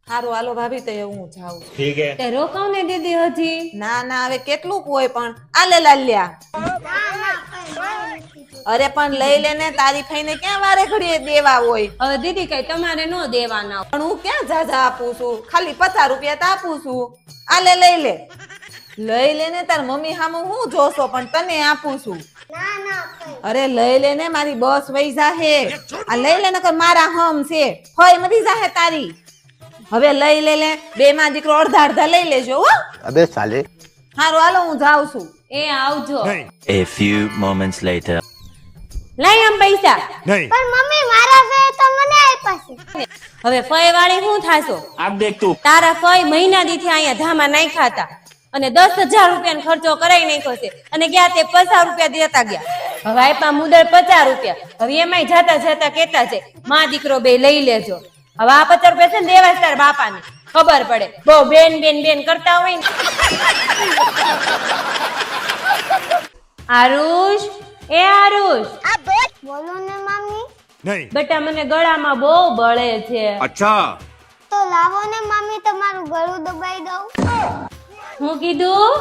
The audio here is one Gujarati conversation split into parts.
હારું હાલો ભાભી તો હું જાઉં છું. ठीक है તે રોકાવ ને દીદી હજી. ના ના હવે કેટલું હોય પણ આલે લાલ્યા અરે પણ લઈ લેને તારી ફઈને ક્યાં વારે ઘડીએ દેવા હોય હવે દીદી કઈ તમારે નો દેવાના હોય. પણ હું ક્યાં જાજા આપું છું ખાલી 50 રૂપિયા તો આપું છું આલે લઈ લે ને તાર મમ્મી સામે હું જોશો પણ તને આપું છું અરે લઈ લે ને મારી બસ વઈ જાહે આ લઈ લે નકર મારા હમ છે ફઈ મરી જાહે તારી હવે લઈ લે બે માં દીકરો અડધા અડધા લઈ લેજો હો अबे साले હારું હાલો હું જાઉં છું એ આવજો. A few moments later. લઈ આમ પૈસા. नहीं પણ મમ્મી મારા સે તો મને આપ્યા છે. હવે ફઈ વાળી શું થાશો? आप देख तू તારા ફઈ મહિના દીથી અહીંયા ધામા નાખ્યા હતા અને 10,000 રૂપિયાનો ખર્ચો કરાઈ નાખ્યો છે અને ગયા તે 50 રૂપિયા દેતા ગયા. હવે આપ્યા મુદલ 50 રૂપિયા. હવે એમાંય જાતા જાતા કેતા છે માં દીકરો બે લઈ લેજો. હવે આ 50 રૂપિયા છે ને દેવા તાર બાપાને ખબર પડે બહુ બેન બેન બેન કરતા હોય ને. આરુષ એ આરુષ આ બેટ બોલો ને મમ્મી. नहीं બેટા મને ગળામાં બહુ બળે છે. अच्छा તો લાવો ને મમ્મી તમારું ગળું દબાઈ દઉં. હું કીધું?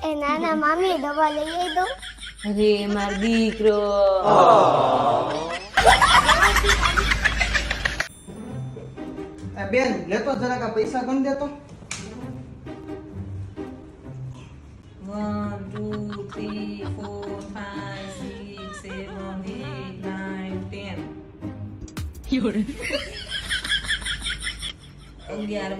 એ નાના મમ્મી દવા લઈ આવી દઉં. અરે માર દીકરો. બેન લેતો જરાક આ પૈસા ગણ દેતો 1 2 3 4 5 6 7 8 9 10 11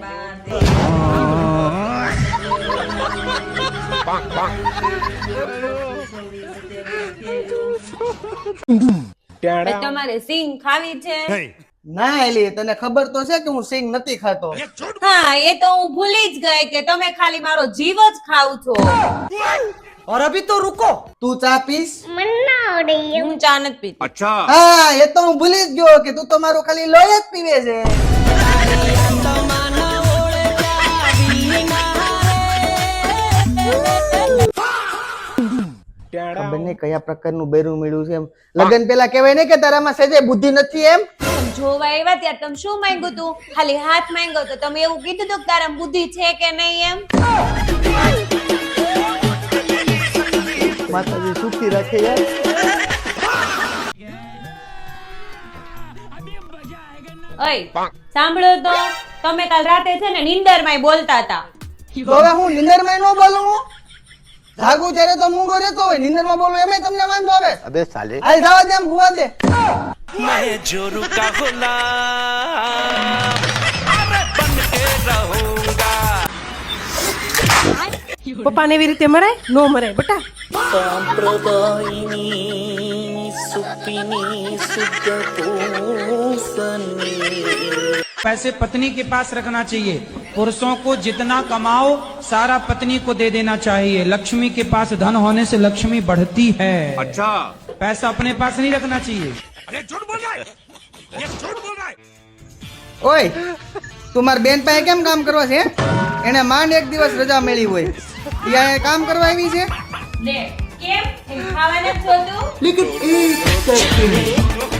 ભાઈ, તમારે સિંગ ખાવી છે? नहीं ના એલી તને ખબર તો છે કે હું સિંગ નથી ખાતો હા એ તો હું ભૂલી જ ગઈ કે તમે ખાલી મારો જીવ જ ખાવ છો. और अभी तो रुको તું ચા પીસ મને ના આવડે. હું ચા નથી પીતી. अच्छा હા એ તો હું ભૂલી જ ગયો કે તું તો મારું ખાલી લોહી જ પીવે છે ખબર નહીં કયા પ્રકારનું બૈરું મળ્યું છે એમ લગન પેલા કહેવાય ને કે તારામાં સહેજે બુદ્ધિ નથી એમ તમે જોવા આવ્યા ત્યારે તમે શું માંગ્યું તું? ખાલી હાથ માંગ્યો તો તમે એવું કીધું તું કે તારા બુદ્ધિ છે કે નહીં એમ? માતાજી સુખી રાખે યાર ઓય સાંભળો તો તમે કાલ રાતે છે ને નીંદરમાં બોલતા હતા. તો હવે હું નિંદરમાં ન બોલું હું જાગું ત્યારે તો મૂંગો રહેતો હોય નિંદરમાં બોલું એમાં તમને વાંધો આવે अबे साले હાલ જવા દે એમ હુવા દે मैं जो रुका गुलाम बन के रहूंगा. પપ્પાને એવી રીતે મરાય નો મરાય બેટા पैसे पत्नी के पास रखना चाहिए पुरुषों को जितना कमाओ सारा पत्नी को दे देना चाहिए लक्ष्मी के पास धन होने से लक्ष्मी बढ़ती है अच्छा पैसा अपने पास नहीं रखना चाहिए अरे झूठ बोल रहा है ये झूठ बोल रहा है ઓય તું માર બેન પાસે કેમ કામ કરવા છે એને માંડ એક દિવસ રજા મળી હોય ઈ અહીંયા કામ કરવા આવી છે લે કેમ? એમ ખાવાના જ છો તું? લેકિન એક સેકન્ડ